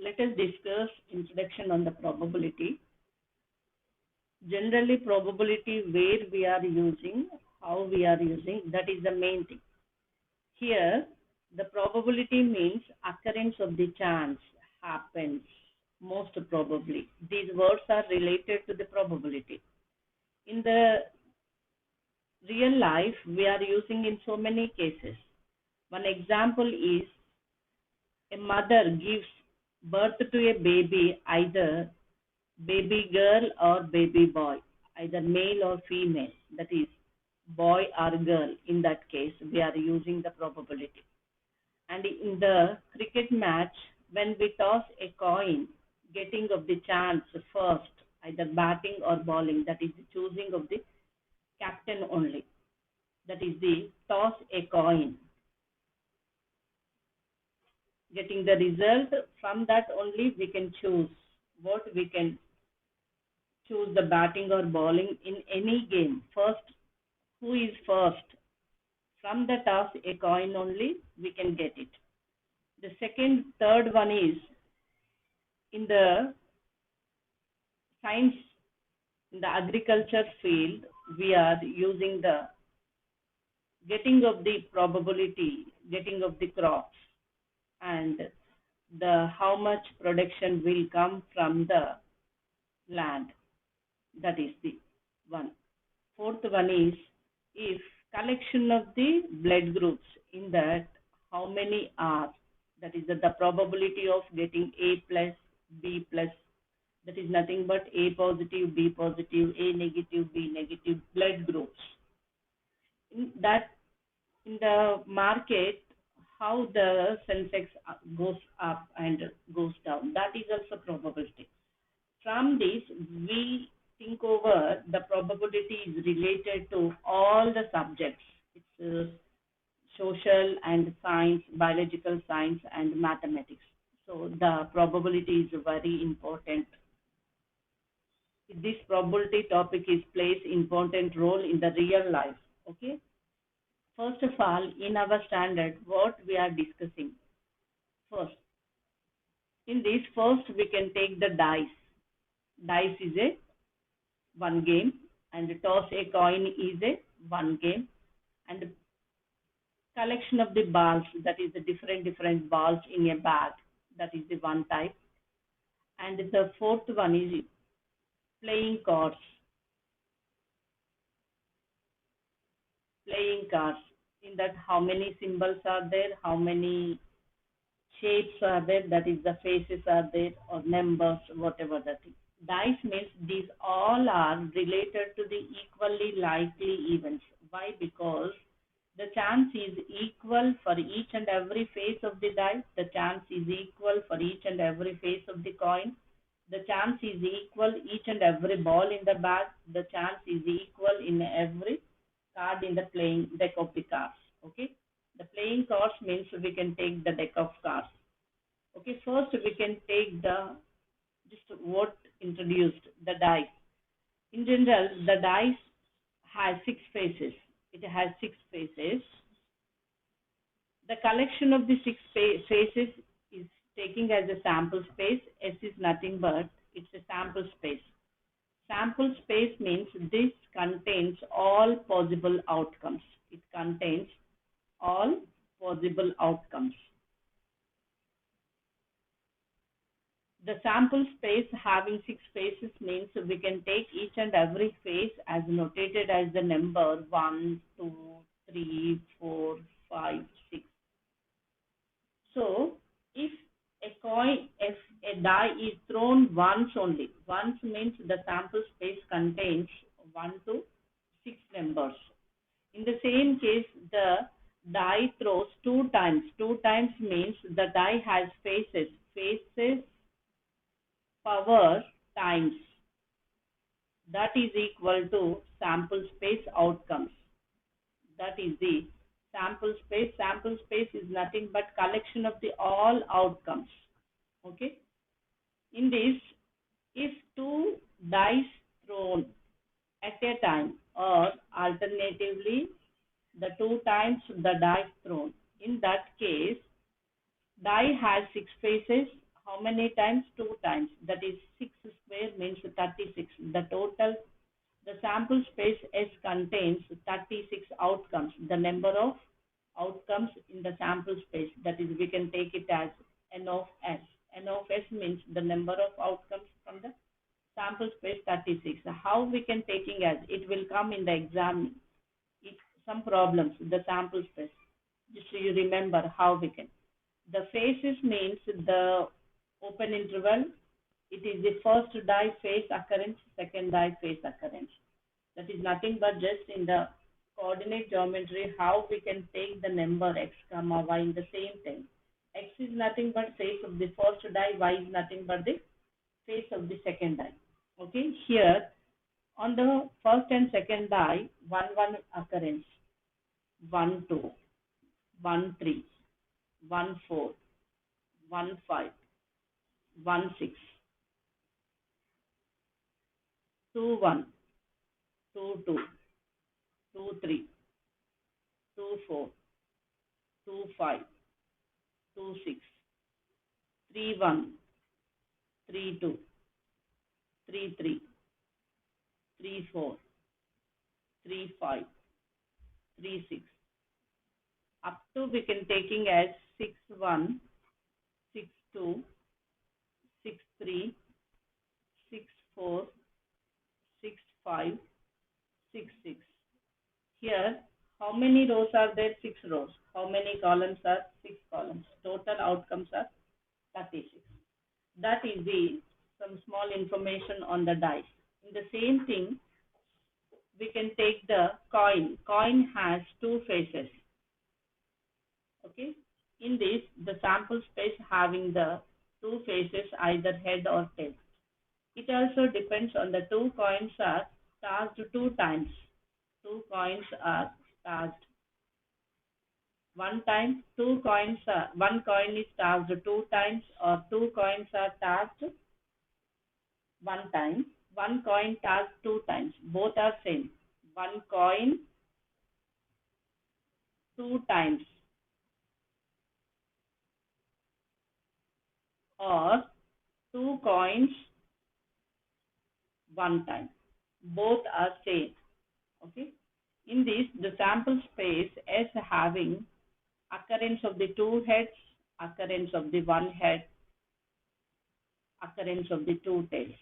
Let us discuss introduction on the probability. Generally, probability where we are using, how we are using, that is the main thing. Here, the probability means occurrence of the chance happens most probably. These words are related to the probability. In the real life, we are using in so many cases. One example is a mother gives birth to a baby, either baby girl or baby boy, either male or female, that is boy or girl. In that case, we are using the probability. And in the cricket match, when we toss a coin, getting of the chance first, either batting or bowling, that is the choosing of the captain only. That is the toss a coin. Getting the result from that only we can choose what we can choose the batting or bowling in any game. First, who is first? From the toss a coin only we can get it. The third one is in the science, in the agriculture field, we are using the getting of the probability, getting of the crops, and the how much production will come from the land. That is the one. Fourth one is if collection of the blood groups, in that how many are, that is the probability of getting A plus, B plus, that is nothing but A positive, B positive, A negative, B negative blood groups. In that, in the market, how the Sensex goes up and goes down, that is also probability. From this, we think over the probability is related to all the subjects. It's social and science, biological science, and mathematics. So the probability is very important. This probability topic is plays important role in the real life. Okay. First of all, in our standard, what we are discussing first. In this, first we can take the dice. Dice is a one game, and toss a coin is a one game, and collection of the balls, that is the different balls in a bag, that is the one type. And the fourth one is playing cards. Playing cards, in that how many symbols are there, how many shapes are there, that is the faces are there, or numbers, whatever that is. Dice means these all are related to the equally likely events. Why? Because the chance is equal for each and every face of the die. The chance is equal for each and every face of the coin. The chance is equal each and every ball in the bag. The chance is equal in every card in the playing deck of the cards. Okay. The playing cards means we can take the deck of cards. Okay. First we can take the just what introduced the dice. In general, the dice has six faces. It has six faces. The collection of the six faces is taking as a sample space. S is nothing but it's a sample space. Sample space means this contains all possible outcomes. It contains all possible outcomes. The sample space having six faces means we can take each and every face as notated as the number 1, 2, 3, 4, 5, 6. So, if a die is thrown once only, once means the sample space contains 1 to 6 numbers. In the same case, the die throws two times. Two times means the die has faces. Faces power times, that is equal to sample space outcomes. That is the sample space. Sample space is nothing but collection of the all outcomes. Okay. In this, if two dice thrown at a time, or alternatively the two times the dice thrown, in that case die has six faces. How many times? 2 times. That is 6 square means 36. The sample space S contains 36 outcomes. The number of outcomes in the sample space. That is, we can take it as N of S. N of S means the number of outcomes from the sample space 36. How we can taking as? It will come in the exam. Some problems, the sample space. Just so you remember how we can. The phases means the open interval. It is the first die phase occurrence, second die phase occurrence. That is nothing but just in the coordinate geometry how we can take the number x comma y in the same time. X is nothing but phase of the first die, y is nothing but the phase of the second die. Okay, here on the first and second die, 1 1 occurrence, 1 2, 1 3, 1 4, 1 5, 1 6, 2 1, 2 2, 2 3, 2 4, 2 5, 2 6, 3 1, 3 2, 3 3, 3 4, 3 5, 3 6. Up to we can taking as 6 1, 6 2, 6 3, 6 4, 6 5, 6 6. Here, how many rows are there? 6 rows. How many columns are? 6 columns. Total outcomes are 36. That is the some small information on the dice. In the same thing, we can take the coin. Coin has two faces. Okay. In this, the sample space having the two faces, either head or tail. It also depends on the two coins are tossed 2 times. 2 coins are tossed 1 time. 1 coin is tossed 2 times, or 2 coins are tossed 1 time. 1 coin tossed 2 times. Both are same. 1 coin 2 times, or 2 coins 1 time. Both are same. Okay. In this, the sample space is having occurrence of the 2 heads, occurrence of the 1 head, occurrence of the 2 tails.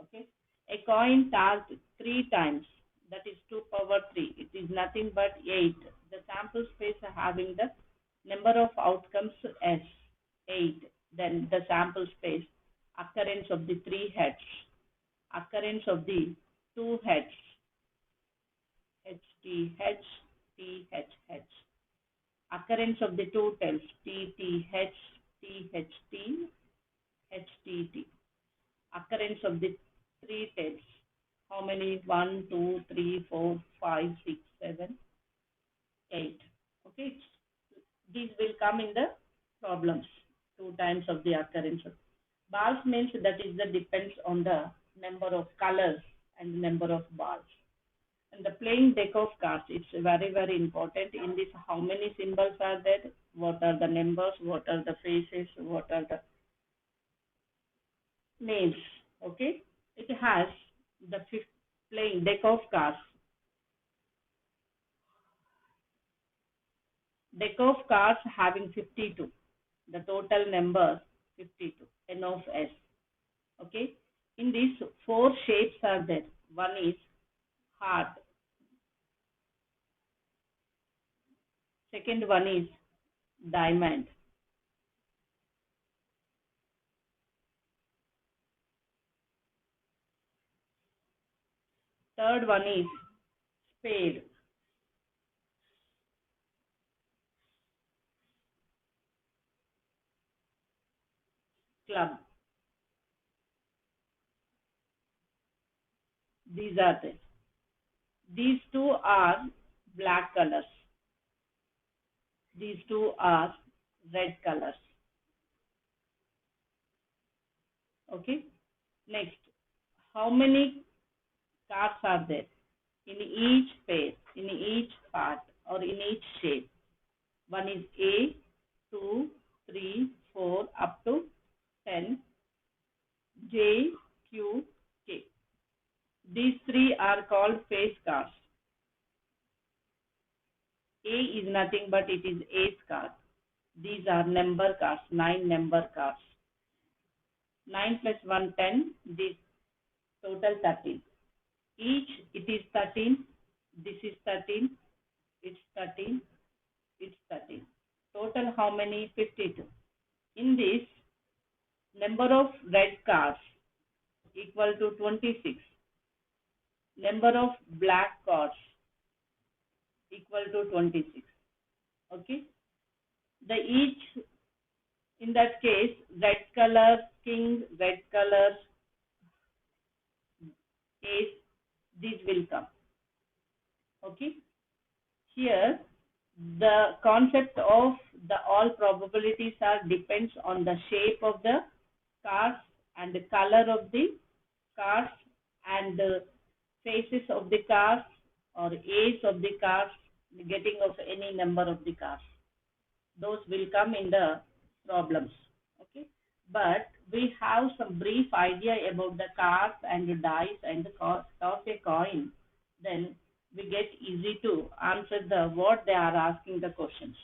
Okay. A coin tossed 3 times, that is 2 power 3. It is nothing but 8. The sample space having the number of outcomes as 8. Then the sample space, occurrence of the 3 heads, occurrence of the 2 heads, H T H T H H, occurrence of the 2 tails, T T H T H T H T T, occurrence of the 3 tails. How many? 1 2 3 4 5 6 7 8. Okay, these will come in the problems. 2 times of the occurrence. Balls means that is the depends on the number of colors and number of balls. And the playing deck of cards, it's very, very important. In this, how many symbols are there? What are the numbers? What are the faces? What are the names? Okay. It has the fifth playing deck of cards. Deck of cards having 52. The total number 52. N of S. Okay. In these, 4 shapes are there. One is heart. Second one is diamond. Third one is spade. Club. These are there. These 2 are black colors. These 2 are red colors. Okay. Next, how many cards are there in each pair, in each part, or in each shape? One is A, 2, 3, 4, up to called face cards. A is nothing but it is ace card. These are number cards, 9 number cards. 9 plus 1, 10. This total 13. Each it is 13. This is 13. It's 13. It's 13. Total how many? 52. In this, number of red cards equal to 26. Number of black cards equal to 26. Okay. The each, in that case, red color, king, red color, ace, these will come. Okay. Here, the concept of the all probabilities are depends on the shape of the cards and the color of the cards and the faces of the cards or ace of the cards, getting of any number of the cards. Those will come in the problems. Okay, but we have some brief idea about the cards and the dice and the cost of a coin. Then we get easy to answer the what they are asking the questions.